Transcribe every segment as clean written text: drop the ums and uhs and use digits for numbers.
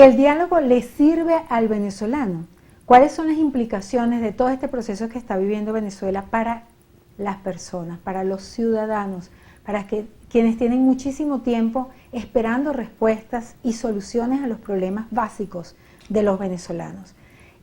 ¿El diálogo le sirve al venezolano? ¿Cuáles son las implicaciones de todo este proceso que está viviendo Venezuela para las personas, para los ciudadanos, para quienes tienen muchísimo tiempo esperando respuestas y soluciones a los problemas básicos de los venezolanos?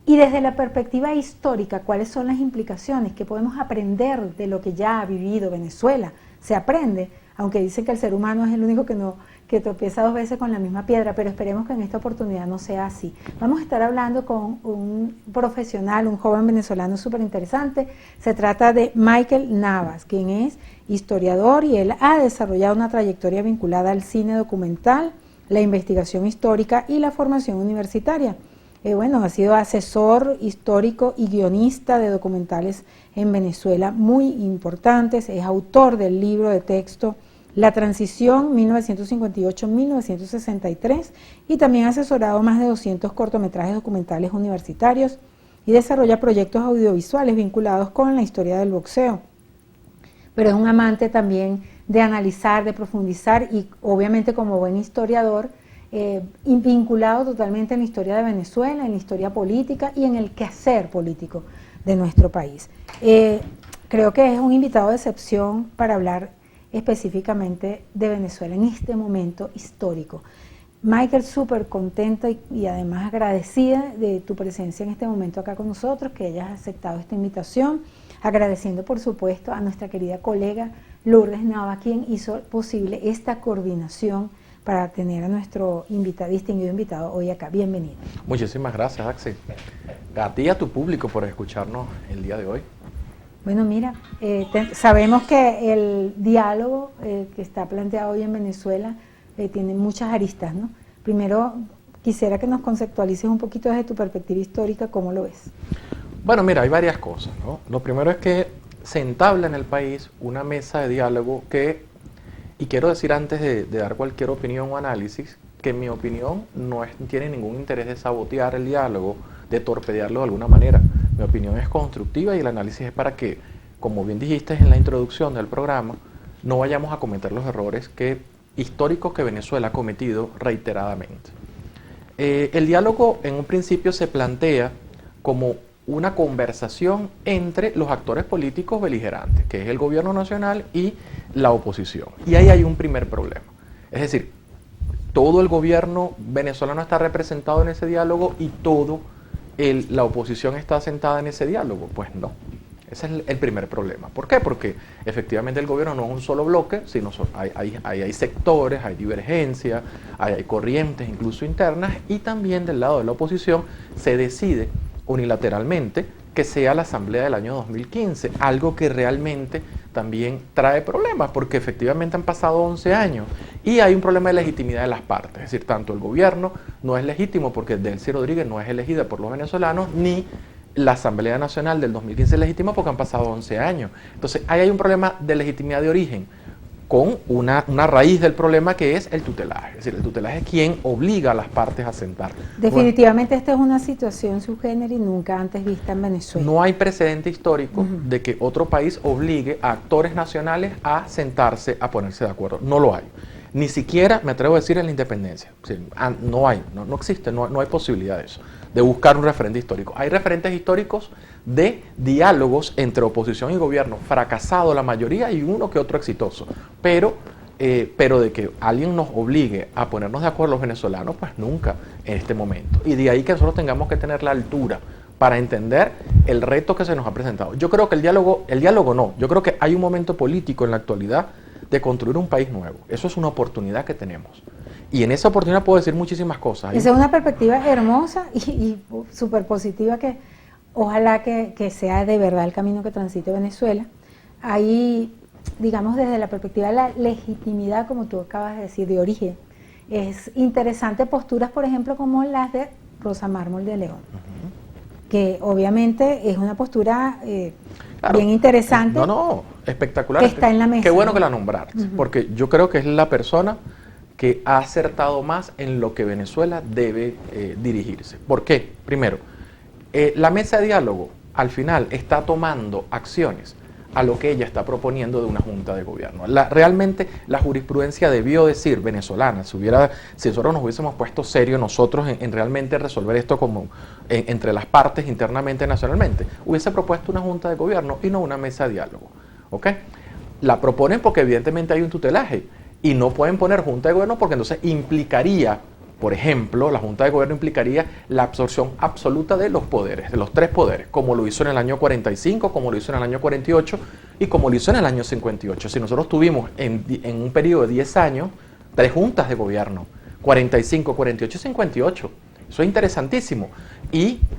Y desde la perspectiva histórica, ¿cuáles son las implicaciones? ¿Qué podemos aprender de lo que ya ha vivido Venezuela? Se aprende, aunque dicen que el ser humano es el único que tropieza dos veces con la misma piedra, pero esperemos que en esta oportunidad no sea así. Vamos a estar hablando con un profesional, un joven venezolano súper interesante. Se trata de Michael Navas, quien es historiador y él ha desarrollado una trayectoria vinculada al cine documental, la investigación histórica y la formación universitaria. Ha sido asesor histórico y guionista de documentales en Venezuela muy importantes, es autor del libro de texto La Transición 1958-1963 y también ha asesorado más de 200 cortometrajes documentales universitarios y desarrolla proyectos audiovisuales vinculados con la historia del boxeo. Pero es un amante también de analizar, de profundizar y obviamente como buen historiador, vinculado totalmente en la historia de Venezuela, en la historia política y en el quehacer político de nuestro país. Creo que es un invitado de excepción para hablar específicamente de Venezuela en este momento histórico. Michael, súper contenta y además agradecida de tu presencia en este momento acá con nosotros, que hayas aceptado esta invitación, agradeciendo por supuesto a nuestra querida colega Lourdes Nava, quien hizo posible esta coordinación para tener a nuestro distinguido invitado hoy acá. Bienvenido. Muchísimas gracias, Axel. A ti y a tu público por escucharnos el día de hoy. Bueno, mira, sabemos que el diálogo que está planteado hoy en Venezuela tiene muchas aristas, ¿no? Primero, quisiera que nos conceptualices un poquito desde tu perspectiva histórica, ¿cómo lo ves? Bueno, mira, hay varias cosas, ¿no? Lo primero es que se entabla en el país una mesa de diálogo y quiero decir antes de dar cualquier opinión o análisis, que mi opinión no tiene ningún interés de sabotear el diálogo, de torpedearlo de alguna manera. Mi opinión es constructiva y el análisis es para que, como bien dijiste en la introducción del programa, no vayamos a cometer los errores históricos que Venezuela ha cometido reiteradamente. El diálogo en un principio se plantea como una conversación entre los actores políticos beligerantes, que es el gobierno nacional y la oposición. Y ahí hay un primer problema. Es decir, todo el gobierno venezolano está representado en ese diálogo y la oposición está sentada en ese diálogo. Pues no. Ese es el primer problema. ¿Por qué? Porque efectivamente el gobierno no es un solo bloque, sino hay sectores, hay divergencias, hay corrientes incluso internas, y también del lado de la oposición se decide unilateralmente que sea la asamblea del año 2015, algo que realmente también trae problemas, porque efectivamente han pasado 11 años y hay un problema de legitimidad de las partes. Es decir, tanto el gobierno no es legítimo porque Delcy Rodríguez no es elegida por los venezolanos, ni la Asamblea Nacional del 2015 es legítima porque han pasado 11 años. Entonces, ahí hay un problema de legitimidad de origen, con una raíz del problema que es el tutelaje. Es decir, el tutelaje es quien obliga a las partes a sentar. Definitivamente esta es una situación subgénero y nunca antes vista en Venezuela. No hay precedente histórico de que otro país obligue a actores nacionales a sentarse, a ponerse de acuerdo. No lo hay. Ni siquiera, me atrevo a decir, en la independencia. O sea, no existe, no hay posibilidad de eso, de buscar un referente histórico. Hay referentes históricos de diálogos entre oposición y gobierno, fracasado la mayoría y uno que otro exitoso, pero de que alguien nos obligue a ponernos de acuerdo los venezolanos, pues nunca en este momento. Y de ahí que nosotros tengamos que tener la altura para entender el reto que se nos ha presentado. Yo creo que el diálogo no, yo creo que hay un momento político en la actualidad de construir un país nuevo. Eso es una oportunidad que tenemos. Y en esa oportunidad puedo decir muchísimas cosas. Esa es una perspectiva hermosa y súper positiva que ojalá que sea de verdad el camino que transite Venezuela. Ahí, digamos, desde la perspectiva de la legitimidad, como tú acabas de decir, de origen, es interesante posturas, por ejemplo, como las de Rosa Mármol de León, que obviamente es una postura claro, bien interesante. Espectacular. Que está en la mesa. Qué bueno que la nombraste, porque yo creo que es la persona que ha acertado más en lo que Venezuela debe dirigirse. ¿Por qué? Primero, la mesa de diálogo al final está tomando acciones a lo que ella está proponiendo de una junta de gobierno. Realmente la jurisprudencia debió decir, venezolana, si nosotros nos hubiésemos puesto serio nosotros en realmente resolver esto como entre las partes internamente, nacionalmente, hubiese propuesto una junta de gobierno y no una mesa de diálogo. ¿Ok? La proponen porque evidentemente hay un tutelaje y no pueden poner junta de gobierno porque entonces implicaría, por ejemplo, la Junta de Gobierno implicaría la absorción absoluta de los poderes, de los 3 poderes, como lo hizo en el año 45, como lo hizo en el año 48 y como lo hizo en el año 58. Si nosotros tuvimos en un periodo de 10 años 3 juntas de gobierno, 45, 48 y 58. Eso es interesantísimo.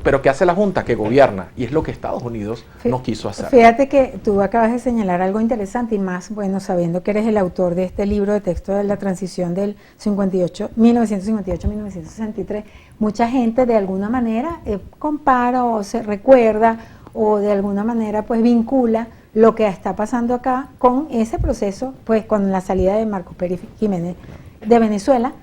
Pero ¿qué hace la Junta? Que gobierna. Y es lo que Estados Unidos no quiso hacer. Fíjate que tú acabas de señalar algo interesante y más, bueno, sabiendo que eres el autor de este libro de texto de la transición del 1958-1963, mucha gente de alguna manera compara o se recuerda o de alguna manera pues vincula lo que está pasando acá con ese proceso, pues con la salida de Marcos Pérez Jiménez de Venezuela,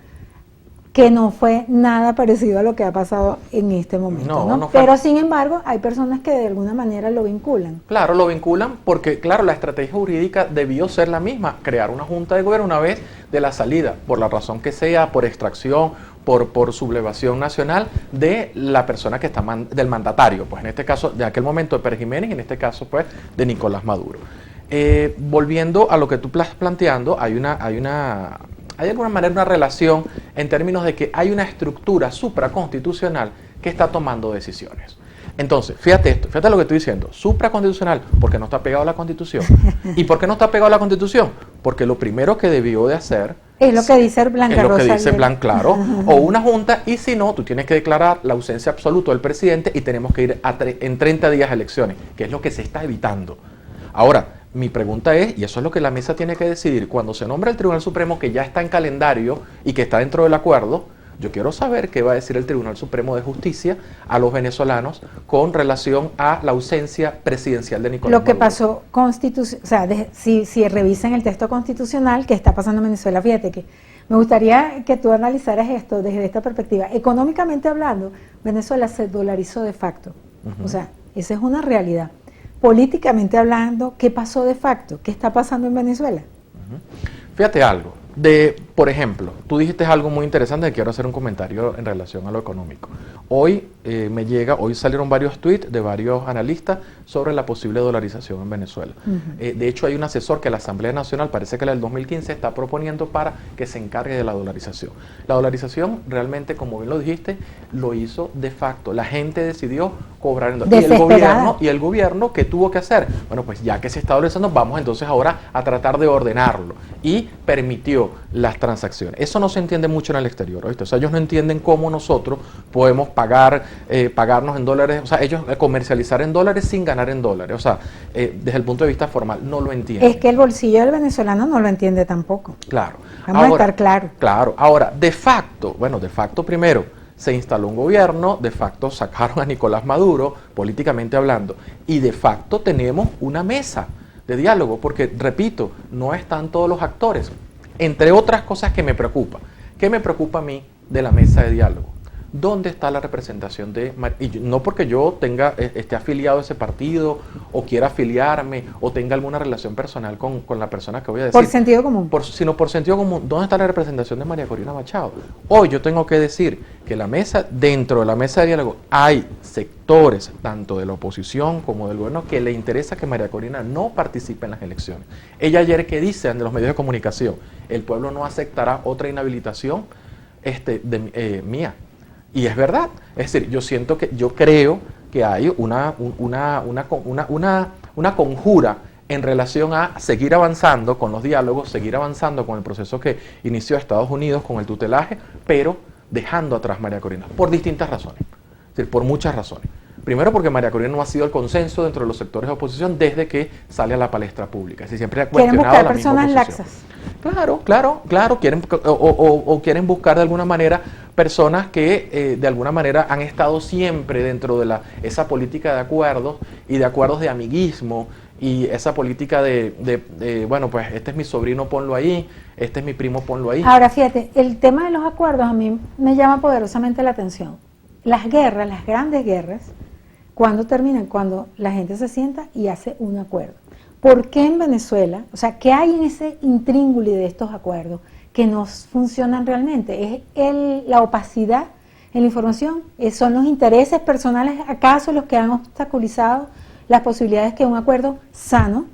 que no fue nada parecido a lo que ha pasado en este momento, ¿no? Pero sin embargo, hay personas que de alguna manera lo vinculan. Claro, lo vinculan porque, claro, la estrategia jurídica debió ser la misma, crear una junta de gobierno una vez de la salida, por la razón que sea, por extracción, por sublevación nacional de la persona que está del mandatario, pues en este caso, de aquel momento de Pérez Jiménez y en este caso, pues, de Nicolás Maduro. Volviendo a lo que tú estás planteando, hay de alguna manera una relación en términos de que hay una estructura supraconstitucional que está tomando decisiones. Entonces, fíjate lo que estoy diciendo, supraconstitucional, porque no está pegado a la Constitución. ¿Y por qué no está pegado a la Constitución? Porque lo primero que debió de hacer es lo que dice Blanca Rosa. Es lo que dice Blanca, claro, o una junta, y si no, tú tienes que declarar la ausencia absoluta del presidente y tenemos que ir en 30 días a elecciones, que es lo que se está evitando. Ahora, mi pregunta es, y eso es lo que la mesa tiene que decidir, cuando se nombra el Tribunal Supremo que ya está en calendario y que está dentro del acuerdo, yo quiero saber qué va a decir el Tribunal Supremo de Justicia a los venezolanos con relación a la ausencia presidencial de Nicolás Maduro. Lo que pasó, si revisan el texto constitucional que está pasando en Venezuela, fíjate que me gustaría que tú analizaras esto desde esta perspectiva. Económicamente hablando, Venezuela se dolarizó de facto, o sea, esa es una realidad. Políticamente hablando, ¿qué pasó de facto? ¿Qué está pasando en Venezuela? Fíjate algo, por ejemplo, tú dijiste algo muy interesante que quiero hacer un comentario en relación a lo económico. Hoy hoy salieron varios tweets de varios analistas sobre la posible dolarización en Venezuela. De hecho, hay un asesor que la Asamblea Nacional, parece que la del 2015, está proponiendo para que se encargue de la dolarización. La dolarización realmente, como bien lo dijiste, lo hizo de facto. La gente decidió cobrar en dólares. ¿Y el gobierno qué tuvo que hacer? Bueno, pues ya que se está dolarizando, vamos entonces ahora a tratar de ordenarlo. Y permitió las transacciones. Eso no se entiende mucho en el exterior, ¿oíste? O sea, ellos no entienden cómo nosotros podemos pagarnos en dólares, o sea, ellos comercializar en dólares sin ganar en dólares. O sea, desde el punto de vista formal, no lo entienden. Es que el bolsillo del venezolano no lo entiende tampoco. Claro. Vamos a estar claros. Claro. Ahora, de facto primero, se instaló un gobierno, de facto sacaron a Nicolás Maduro, políticamente hablando, y de facto tenemos una mesa de diálogo, porque, repito, no están todos los actores. Entre otras cosas que me preocupa. ¿Qué me preocupa a mí de la mesa de diálogo? ¿Dónde está la representación no porque yo esté afiliado a ese partido o quiera afiliarme o tenga alguna relación personal con la persona que voy a decir. Por sentido común. Sino por sentido común. ¿Dónde está la representación de María Corina Machado? Hoy yo tengo que decir que dentro de la mesa de diálogo hay sectores, tanto de la oposición como del gobierno, que le interesa que María Corina no participe en las elecciones. Ella ayer que dice ante los medios de comunicación, el pueblo no aceptará otra inhabilitación mía. Y es verdad, es decir, yo creo que hay una conjura en relación a seguir avanzando con los diálogos, seguir avanzando con el proceso que inició Estados Unidos con el tutelaje, pero dejando atrás María Corina, por distintas razones, es decir, por muchas razones. Primero porque María Corina no ha sido el consenso dentro de los sectores de oposición desde que sale a la palestra pública. Es decir, siempre ha cuestionado la misma oposición. Laxas. Claro, quieren buscar de alguna manera personas que de alguna manera han estado siempre dentro de esa política de acuerdos y de acuerdos de amiguismo y esa política bueno, pues este es mi sobrino, ponlo ahí, este es mi primo, ponlo ahí. Ahora, fíjate, el tema de los acuerdos a mí me llama poderosamente la atención. Las guerras, las grandes guerras, ¿cuándo terminan? Cuando la gente se sienta y hace un acuerdo. O ¿por qué en Venezuela, o sea, qué hay en ese intríngulis de estos acuerdos que no funcionan realmente? ¿Es la opacidad en la información? ¿Son los intereses personales acaso los que han obstaculizado las posibilidades que un acuerdo sano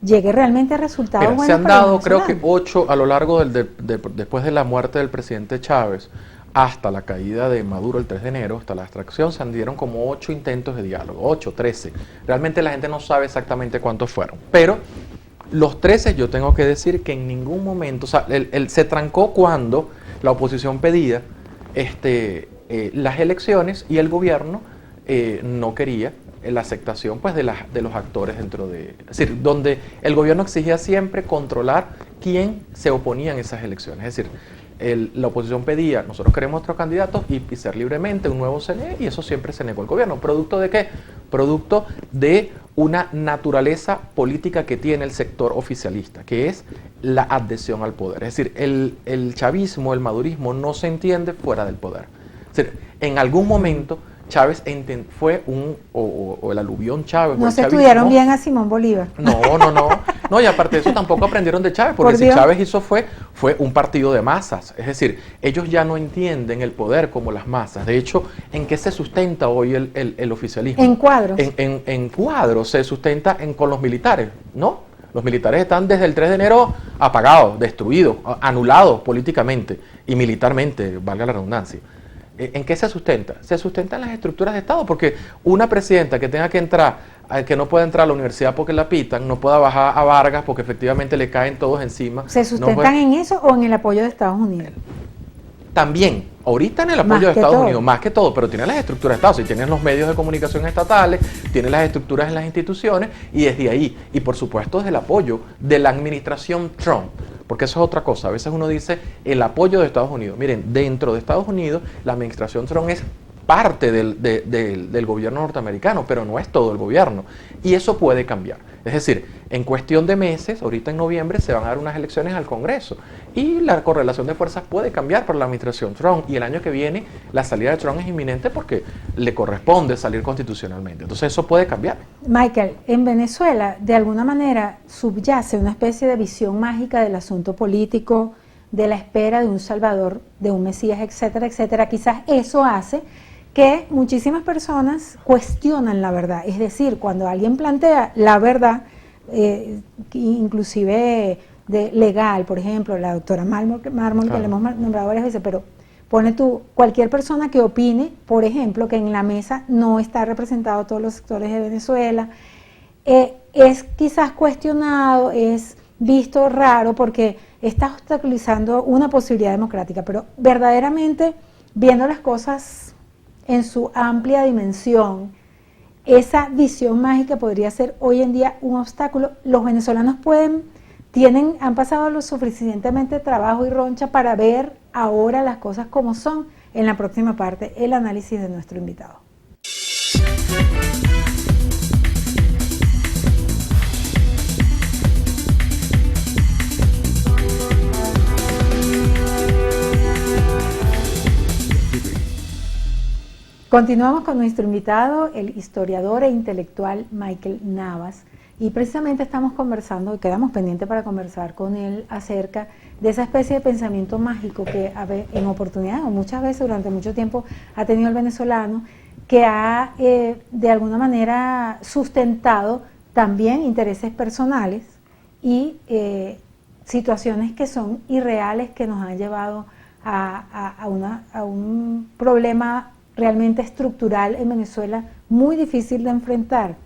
llegue realmente a resultados buenos? Se han para los dado, creo que venezolanos? 8 a lo largo después de la muerte del presidente Chávez hasta la caída de Maduro el 3 de enero, hasta la extracción, se dieron como 8 intentos de diálogo, 8, 13. Realmente la gente no sabe exactamente cuántos fueron, pero los 13 yo tengo que decir que en ningún momento, o sea, se trancó cuando la oposición pedía las elecciones y el gobierno no quería la aceptación pues de los actores dentro de... Es decir, donde el gobierno exigía siempre controlar quién se oponía en esas elecciones. Es decir, la oposición pedía, nosotros queremos otros candidatos y ser libremente un nuevo CNE, y eso siempre se negó el gobierno. ¿Producto de qué? Producto de una naturaleza política que tiene el sector oficialista, que es la adhesión al poder. Es decir, el chavismo, el madurismo no se entiende fuera del poder. Es decir, en algún momento Chávez fue o el aluvión Chávez. No se estudiaron bien a Simón Bolívar. No, y aparte de eso tampoco aprendieron de Chávez, porque si Chávez hizo fue un partido de masas. Es decir, ellos ya no entienden el poder como las masas. De hecho, ¿en qué se sustenta hoy el oficialismo? En cuadros. En cuadros se sustenta con los militares, ¿no? Los militares están desde el 3 de enero apagados, destruidos, anulados políticamente y militarmente, valga la redundancia. ¿En qué se sustenta? Se sustenta en las estructuras de Estado, porque una presidenta que tenga que entrar, que no pueda entrar a la universidad porque la pitan, no pueda bajar a Vargas porque efectivamente le caen todos encima. ¿Se sustentan en eso o en el apoyo de Estados Unidos? También, ahorita en el apoyo de Estados Unidos, más que todo, pero tiene las estructuras de Estado, si tienen los medios de comunicación estatales, tiene las estructuras en las instituciones, y desde ahí, y por supuesto desde el apoyo de la administración Trump, porque eso es otra cosa. A veces uno dice el apoyo de Estados Unidos. Miren, dentro de Estados Unidos, la administración Trump es parte del gobierno norteamericano, pero no es todo el gobierno. Y eso puede cambiar. Es decir, en cuestión de meses, ahorita en noviembre, se van a dar unas elecciones al Congreso. Y la correlación de fuerzas puede cambiar por la administración Trump. Y el año que viene, la salida de Trump es inminente porque le corresponde salir constitucionalmente. Entonces eso puede cambiar. Michael, en Venezuela, de alguna manera, subyace una especie de visión mágica del asunto político, de la espera de un salvador, de un mesías, etcétera, etcétera. Quizás eso hace que muchísimas personas cuestionan la verdad. Es decir, cuando alguien plantea la verdad, inclusive legal, por ejemplo, la doctora Mármol, claro, que le hemos nombrado varias veces, pero pone tú, cualquier persona que opine, por ejemplo, que en la mesa no está representado todos los sectores de Venezuela, es quizás cuestionado, es visto raro porque está obstaculizando una posibilidad democrática, pero verdaderamente, viendo las cosas en su amplia dimensión, esa visión mágica podría ser hoy en día un obstáculo. Los venezolanos han pasado lo suficientemente trabajo y roncha para ver ahora las cosas como son. En la próxima parte, el análisis de nuestro invitado. Continuamos con nuestro invitado, el historiador e intelectual Michael Navas, y precisamente estamos conversando, quedamos pendientes para conversar con él acerca de esa especie de pensamiento mágico que en oportunidades o muchas veces durante mucho tiempo ha tenido el venezolano, que ha de alguna manera sustentado también intereses personales y situaciones que son irreales, que nos han llevado a un problema realmente estructural en Venezuela, muy difícil de enfrentar.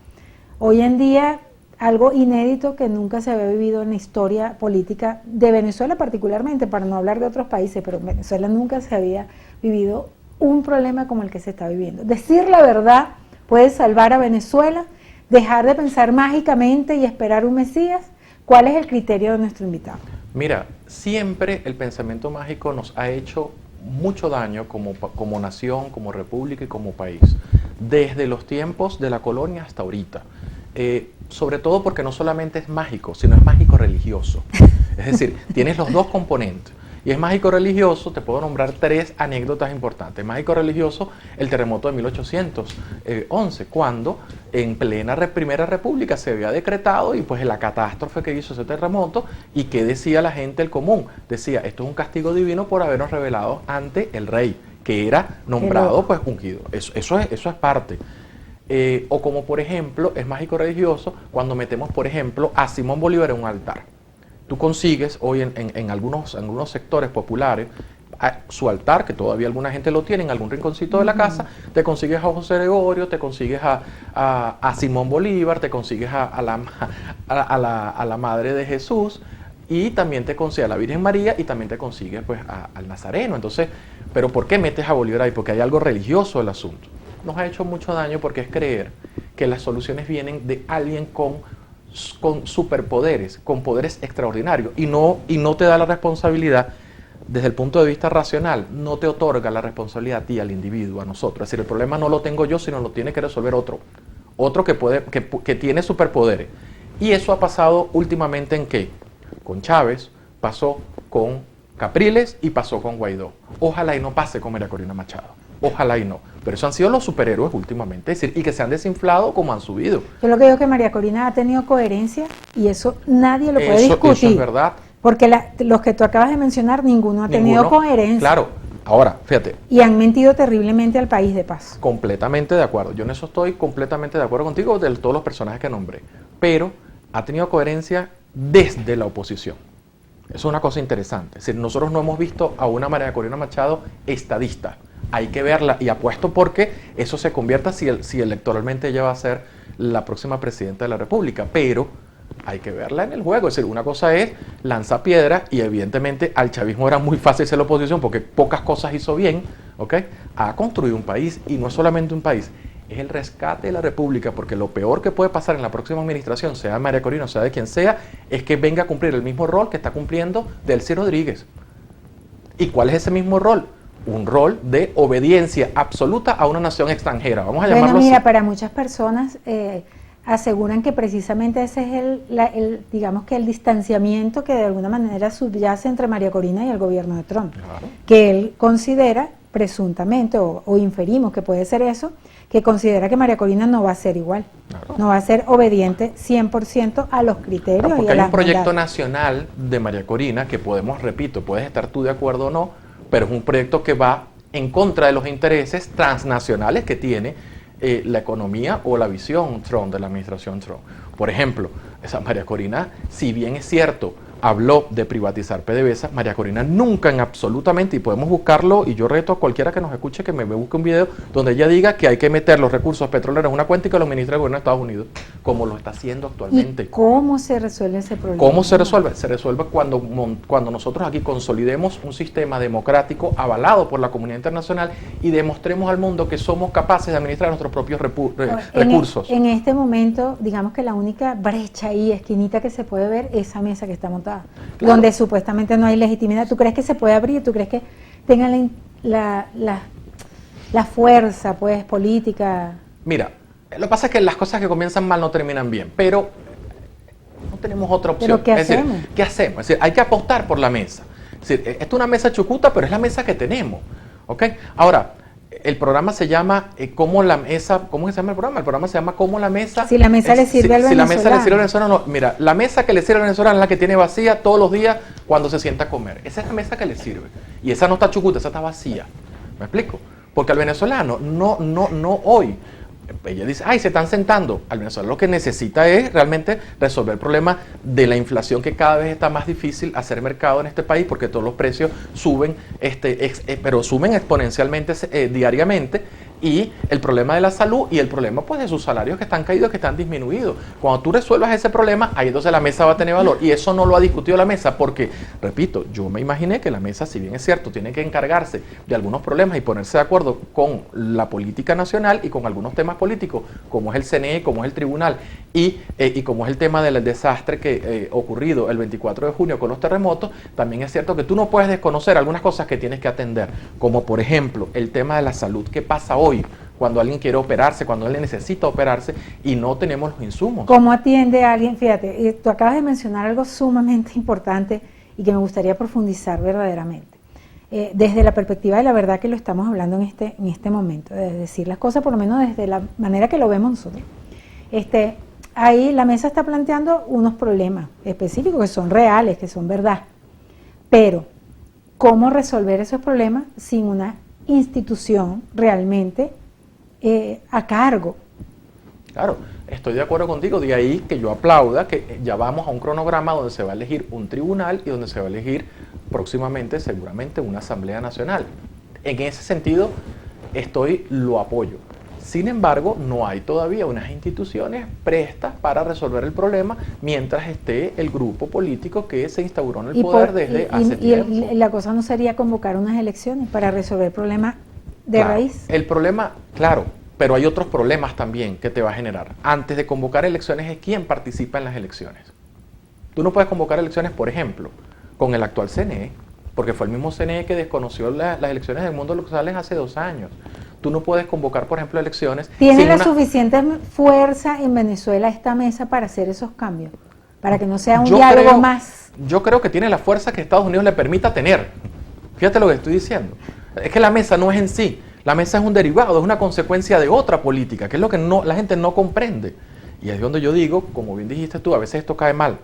Hoy en día, algo inédito que nunca se había vivido en la historia política de Venezuela particularmente, para no hablar de otros países, pero en Venezuela nunca se había vivido un problema como el que se está viviendo. Decir la verdad puede salvar a Venezuela, dejar de pensar mágicamente y esperar un Mesías. ¿Cuál es el criterio de nuestro invitado? Mira, siempre el pensamiento mágico nos ha hecho mucho daño como nación, como república y como país, desde los tiempos de la colonia hasta ahorita, sobre todo porque no solamente es mágico, sino es mágico religioso, es decir, tienes los dos componentes, Y es mágico religioso, te puedo nombrar 3 anécdotas importantes. Mágico religioso, el terremoto de 1811, cuando en plena Primera República se había decretado y pues la catástrofe que hizo ese terremoto, y que decía la gente, el común, decía, esto es un castigo divino por habernos rebelado ante el rey, que era nombrado pues ungido. Eso es parte. O como por ejemplo, es mágico religioso cuando metemos por ejemplo a Simón Bolívar en un altar. Tú consigues hoy en algunos sectores populares su altar, que todavía alguna gente lo tiene en algún rinconcito de la casa, te consigues a José Gregorio, te consigues a Simón Bolívar, te consigues a la Madre de Jesús, y también te consigues a la Virgen María, y también te consigues pues al Nazareno. Entonces, ¿pero por qué metes a Bolívar ahí? Porque hay algo religioso del asunto. Nos ha hecho mucho daño porque es creer que las soluciones vienen de alguien con superpoderes, con poderes extraordinarios, y no te da la responsabilidad desde el punto de vista racional, no te otorga la responsabilidad a ti, al individuo, a nosotros. Es decir, el problema no lo tengo yo, sino lo tiene que resolver otro que tiene superpoderes. Y eso ha pasado últimamente ¿en qué? Con Chávez, pasó con Capriles y pasó con Guaidó. Ojalá y no pase con María Corina Machado. Ojalá y no. Pero eso han sido los superhéroes últimamente, es decir, y que se han desinflado como han subido. Yo lo que digo es que María Corina ha tenido coherencia y eso nadie lo puede discutir. Eso es verdad. Porque los que tú acabas de mencionar, ninguno ha tenido coherencia. Claro. Ahora, fíjate. Y han mentido terriblemente al país de paso. Completamente de acuerdo. Yo en eso estoy completamente de acuerdo contigo, de todos los personajes que nombré. Pero ha tenido coherencia desde la oposición. Eso es una cosa interesante. Es decir, nosotros no hemos visto a una María Corina Machado estadista. Hay que verla, y apuesto porque eso se convierta si electoralmente ella va a ser la próxima presidenta de la República, pero hay que verla en el juego. Es decir, una cosa es lanzar piedras, y evidentemente al chavismo era muy fácil ser la oposición porque pocas cosas hizo bien, ¿ok? Ha construido un país, y no es solamente un país, es el rescate de la República, porque lo peor que puede pasar en la próxima administración, sea de María Corina o sea de quien sea, es que venga a cumplir el mismo rol que está cumpliendo Delcy Rodríguez. ¿Y cuál es ese mismo rol? Un rol de obediencia absoluta a una nación extranjera, vamos a llamarlo así. Mira, para muchas personas aseguran que precisamente ese es digamos que el distanciamiento que de alguna manera subyace entre María Corina y el gobierno de Trump, claro. Que él considera presuntamente, o inferimos que puede ser eso, que considera que María Corina no va a ser igual, claro. No va a ser obediente 100% a los criterios. Claro, porque hay un proyecto nacional de María Corina que podemos, repito, puedes estar tú de acuerdo o no, pero es un proyecto que va en contra de los intereses transnacionales que tiene la economía o la visión Trump, de la administración Trump. Por ejemplo, esa María Corina, si bien es cierto, habló de privatizar PDVSA, María Corina nunca en absolutamente, y podemos buscarlo, y yo reto a cualquiera que nos escuche que me busque un video donde ella diga que hay que meter los recursos petroleros en una cuenta y que lo administre el gobierno de Estados Unidos, como lo está haciendo actualmente. ¿Y cómo se resuelve ese problema? ¿Cómo se resuelve? Se resuelve cuando nosotros aquí consolidemos un sistema democrático avalado por la comunidad internacional y demostremos al mundo que somos capaces de administrar nuestros propios recursos. En este momento, digamos que la única brecha y esquinita que se puede ver es esa mesa que está montada. Claro. Donde supuestamente no hay legitimidad. ¿Tú crees que se puede abrir? ¿Tú crees que tengan la fuerza pues política? Mira, lo que pasa es que las cosas que comienzan mal no terminan bien, pero no tenemos otra opción. ¿Pero qué hacemos? ¿Qué hacemos? Es decir, hay que apostar por la mesa. Es decir, esta es una mesa chucuta, pero es la mesa que tenemos, ¿ok? Ahora, el programa se llama ¿cómo la mesa? ¿Cómo se llama el programa? El programa se llama ¿Cómo la mesa? Si la mesa le sirve al venezolano. Si la mesa le sirve al venezolano, no. Mira, la mesa que le sirve al venezolano es la que tiene vacía todos los días cuando se sienta a comer. Esa es la mesa que le sirve. Y esa no está chucuta, esa está vacía. ¿Me explico? Porque al venezolano no hoy. Ella dice, ay, se están sentando. Al venezolano lo que necesita es realmente resolver el problema de la inflación, que cada vez está más difícil hacer mercado en este país porque todos los precios suben, pero suben exponencialmente diariamente, y el problema de la salud y el problema pues de sus salarios que están caídos, que están disminuidos. Cuando tú resuelvas ese problema, ahí entonces la mesa va a tener valor, y eso no lo ha discutido la mesa porque, repito, yo me imaginé que la mesa, si bien es cierto, tiene que encargarse de algunos problemas y ponerse de acuerdo con la política nacional y con algunos temas políticos, como es el CNE, como es el tribunal y como es el tema del desastre que ocurrido el 24 de junio con los terremotos, también es cierto que tú no puedes desconocer algunas cosas que tienes que atender, como por ejemplo el tema de la salud. ¿Qué pasa hoy cuando alguien quiere operarse, cuando alguien necesita operarse y no tenemos los insumos? ¿Cómo atiende a alguien? Fíjate, tú acabas de mencionar algo sumamente importante y que me gustaría profundizar verdaderamente. Desde la perspectiva de la verdad que lo estamos hablando en este momento, de decir las cosas por lo menos desde la manera que lo vemos nosotros. Ahí la mesa está planteando unos problemas específicos que son reales, que son verdad, pero ¿cómo resolver esos problemas sin una institución realmente a cargo? Claro, estoy de acuerdo contigo, de ahí que yo aplauda que ya vamos a un cronograma donde se va a elegir un tribunal y donde se va a elegir próximamente seguramente una Asamblea Nacional. En ese sentido, lo apoyo. Sin embargo, no hay todavía unas instituciones prestas para resolver el problema mientras esté el grupo político que se instauró en el poder desde hace tiempo. Y la cosa no sería convocar unas elecciones para resolver el problema de raíz. El problema, claro, pero hay otros problemas también que te va a generar. Antes de convocar elecciones es quién participa en las elecciones. Tú no puedes convocar elecciones, por ejemplo, con el actual CNE, porque fue el mismo CNE que desconoció las elecciones del mundo locales hace 2 años. Tú no puedes convocar, por ejemplo, elecciones... ¿Tiene la suficiente fuerza en Venezuela esta mesa para hacer esos cambios? Para que no sea un diálogo más... Yo creo que tiene la fuerza que Estados Unidos le permita tener. Fíjate lo que estoy diciendo. Es que la mesa no es en sí. La mesa es un derivado, es una consecuencia de otra política, que es lo que la gente no comprende. Y es donde yo digo, como bien dijiste tú, a veces esto cae mal.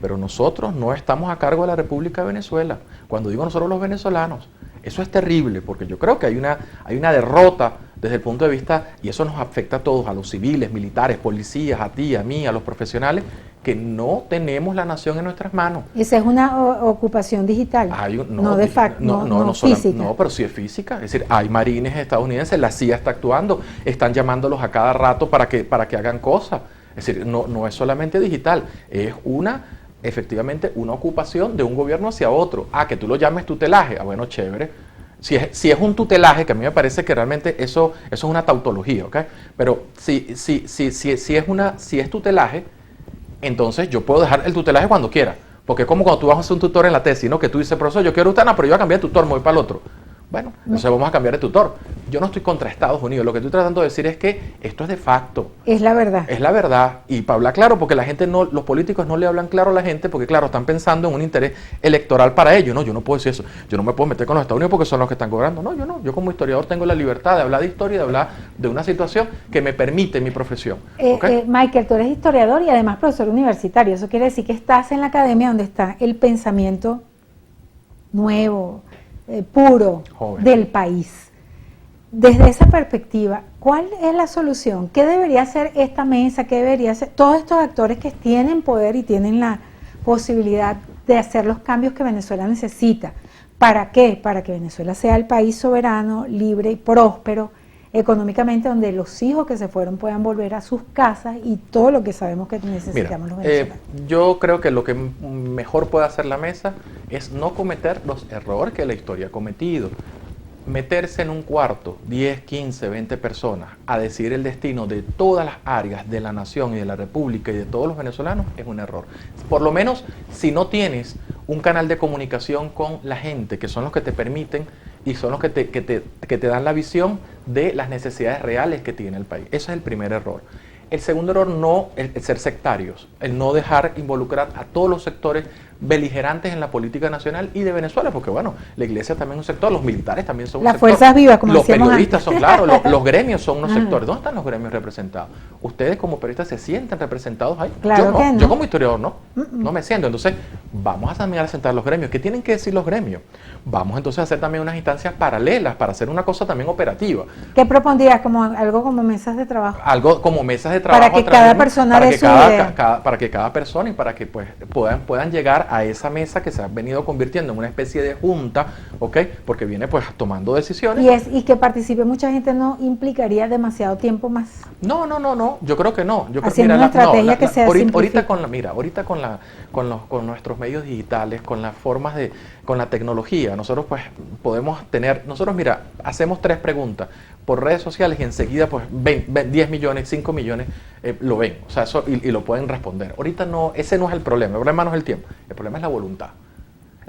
Pero nosotros no estamos a cargo de la República de Venezuela. Cuando digo nosotros los venezolanos, eso es terrible, porque yo creo que hay una derrota desde el punto de vista, y eso nos afecta a todos, a los civiles, militares, policías, a ti, a mí, a los profesionales, que no tenemos la nación en nuestras manos. Esa es una ocupación digital, no de facto, no física. No, pero sí es física. Es decir, hay marines estadounidenses, la CIA está actuando, están llamándolos a cada rato para que hagan cosas. Es decir, no es solamente digital, es efectivamente una ocupación de un gobierno hacia otro. Que tú lo llames tutelaje, bueno, chévere. Si es un tutelaje, que a mí me parece que realmente eso es una tautología, ¿ok? Pero si es tutelaje, entonces yo puedo dejar el tutelaje cuando quiera. Porque es como cuando tú vas a hacer un tutor en la tesis, ¿no? Que tú dices, profesor, yo quiero UTANA, pero yo voy a cambiar de tutor, me voy para el otro. Bueno, entonces vamos a cambiar de tutor. Yo no estoy contra Estados Unidos, lo que estoy tratando de decir es que esto es de facto. Es la verdad. Es la verdad. Y para hablar claro, porque los políticos no le hablan claro a la gente, porque claro, están pensando en un interés electoral para ellos. No, yo no puedo decir eso. Yo no me puedo meter con los Estados Unidos porque son los que están cobrando. No, yo no. Yo como historiador tengo la libertad de hablar de historia, de hablar de una situación que me permite mi profesión. ¿Okay? Michael, tú eres historiador y además profesor universitario. Eso quiere decir que estás en la academia donde está el pensamiento nuevo, puro, joven, del país. Desde esa perspectiva, ¿cuál es la solución? ¿Qué debería hacer esta mesa? ¿Qué debería hacer todos estos actores que tienen poder y tienen la posibilidad de hacer los cambios que Venezuela necesita? ¿Para qué? Para que Venezuela sea el país soberano, libre y próspero económicamente, donde los hijos que se fueron puedan volver a sus casas y todo lo que sabemos que necesitamos. Mira, los venezolanos. Yo creo que lo que mejor puede hacer la mesa es no cometer los errores que la historia ha cometido. Meterse en un cuarto, 10, 15, 20 personas, a decidir el destino de todas las áreas de la nación y de la república y de todos los venezolanos es un error. Por lo menos si no tienes un canal de comunicación con la gente, que son los que te permiten y son los que te dan la visión de las necesidades reales que tiene el país. Ese es el primer error. El segundo error, el ser sectarios, el no dejar involucrar a todos los sectores beligerantes en la política nacional y de Venezuela, porque bueno, la iglesia también es un sector, los militares también son un sector. Las fuerzas vivas, como los periodistas antes. son, claro, los gremios son unos sectores. ¿Dónde están los gremios representados? ¿Ustedes como periodistas se sienten representados ahí? Claro que no. Yo como historiador no me siento. Entonces, vamos a también a sentar los gremios. ¿Qué tienen que decir los gremios? Vamos entonces a hacer también unas instancias paralelas para hacer una cosa también operativa. ¿Qué propondrías? Algo como mesas de trabajo. Algo como mesas de trabajo. Para que cada persona dé su idea. Para que cada persona y para que pues puedan llegar a esa mesa que se ha venido convirtiendo en una especie de junta, ¿ok? Porque viene pues tomando decisiones. Y que participe mucha gente no implicaría demasiado tiempo más. No. Yo creo que no. Yo Haciendo una estrategia que sea ahorita con nuestros medios digitales, con las formas con la tecnología, nosotros pues podemos tener, hacemos 3 preguntas por redes sociales y enseguida pues 10 millones, 5 millones lo ven, o sea, eso y lo pueden responder. Ahorita ese no es el problema es el tiempo, el problema es la voluntad.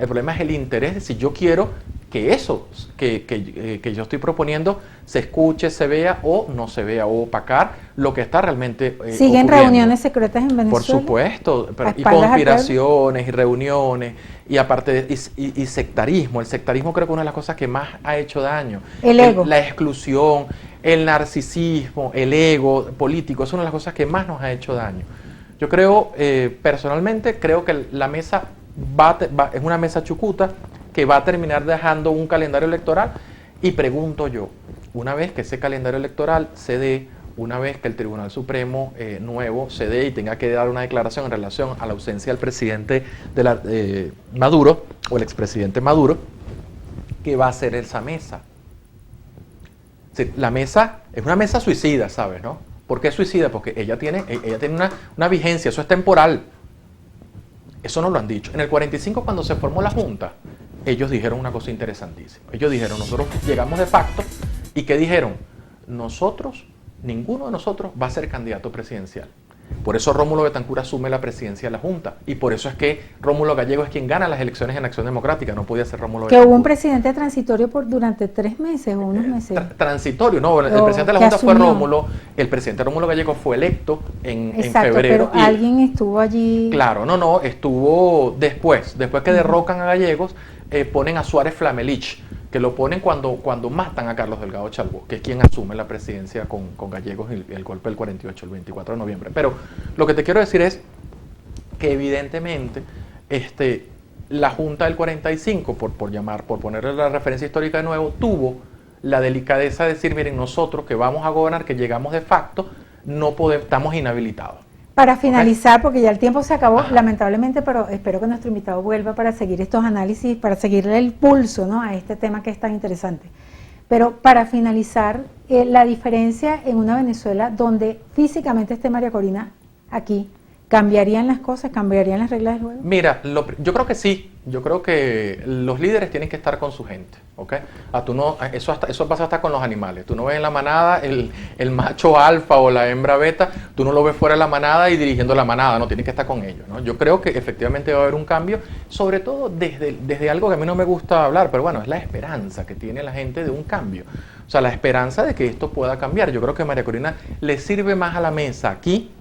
El problema es el interés de si yo quiero que eso que yo estoy proponiendo se escuche, se vea o no se vea, o opacar lo que está realmente ¿Siguen ocurriendo. reuniones secretas en Venezuela? Por supuesto, y conspiraciones y reuniones, y aparte y sectarismo. El sectarismo creo que es una de las cosas que más ha hecho daño. El ego. La exclusión, el narcisismo, el ego político, es una de las cosas que más nos ha hecho daño. Yo creo, personalmente, creo que la mesa es una mesa chucuta que va a terminar dejando un calendario electoral, y pregunto yo, una vez que ese calendario electoral se dé, una vez que el Tribunal Supremo nuevo se dé y tenga que dar una declaración en relación a la ausencia del presidente Maduro, o el expresidente Maduro, ¿qué va a hacer esa mesa? Sí, la mesa es una mesa suicida, ¿sabes, no? ¿Por qué suicida? Porque ella tiene una vigencia, eso es temporal. Eso no lo han dicho. En el 45, cuando se formó la Junta, ellos dijeron una cosa interesantísima. Ellos dijeron, nosotros llegamos de facto, ¿y qué dijeron? Ninguno de nosotros va a ser candidato presidencial. Por eso Rómulo Betancourt asume la presidencia de la Junta, y por eso es que Rómulo Gallego es quien gana las elecciones en Acción Democrática, no podía ser Rómulo Betancourt. Que hubo un presidente transitorio durante 3 meses o unos meses. Transitorio, no, el presidente de la Junta fue Rómulo, el presidente Rómulo Gallego fue electo en febrero. Pero alguien estuvo allí. Claro, no, estuvo después que derrocan a Gallegos, ponen a Suárez Flamelich, que lo ponen cuando matan a Carlos Delgado Chalbaud, que es quien asume la presidencia con Gallegos en el golpe del 48, el 24 de noviembre. Pero lo que te quiero decir es que evidentemente la Junta del 45, por ponerle la referencia histórica de nuevo, tuvo la delicadeza de decir, miren, nosotros que vamos a gobernar, que llegamos de facto, estamos inhabilitados. Para finalizar, ¿Okay? porque ya el tiempo se acabó, lamentablemente, pero espero que nuestro invitado vuelva para seguir estos análisis, para seguirle el pulso, ¿no?, a este tema que es tan interesante. Pero para finalizar, la diferencia en una Venezuela donde físicamente esté María Corina aquí, ¿cambiarían las cosas, cambiarían las reglas del juego? Mira, yo creo que sí. Yo creo que los líderes tienen que estar con su gente, ¿ok? Eso pasa hasta con los animales. Tú no ves en la manada el macho alfa o la hembra beta, tú no lo ves fuera de la manada y dirigiendo la manada, no, tienes que estar con ellos, ¿no? Yo creo que efectivamente va a haber un cambio, sobre todo desde algo que a mí no me gusta hablar, pero bueno, es la esperanza que tiene la gente de un cambio. O sea, la esperanza de que esto pueda cambiar. Yo creo que a María Corina le sirve más a la mesa aquí,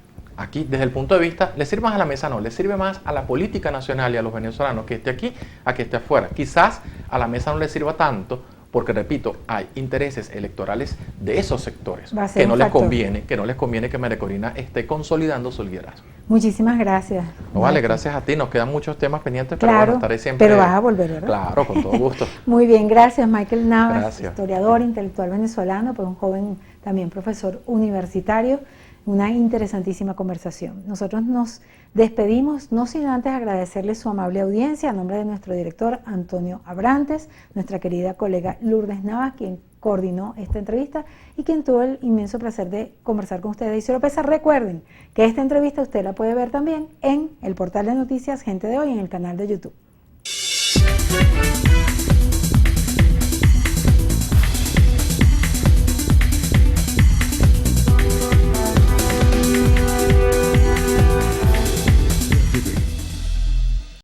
desde el punto de vista, le sirve más a la mesa, no, le sirve más a la política nacional y a los venezolanos que esté aquí a que esté afuera. Quizás a la mesa no le sirva tanto porque, repito, hay intereses electorales de esos sectores que no les conviene que María Corina esté consolidando su liderazgo. Muchísimas gracias. No, vale, gracias a ti. Nos quedan muchos temas pendientes, pero claro, bueno, estaré siempre. Pero vas a volver, ¿verdad? Claro, con todo gusto. Muy bien, gracias Michael Navas, Gracias. Historiador, intelectual venezolano, pues un joven también profesor universitario. Una interesantísima conversación. Nosotros nos despedimos, no sin antes agradecerle su amable audiencia a nombre de nuestro director Antonio Abrantes, nuestra querida colega Lourdes Navas, quien coordinó esta entrevista y quien tuvo el inmenso placer de conversar con ustedes. Y Isidro Pesa, recuerden que esta entrevista usted la puede ver también en el portal de noticias Gente de Hoy, en el canal de YouTube.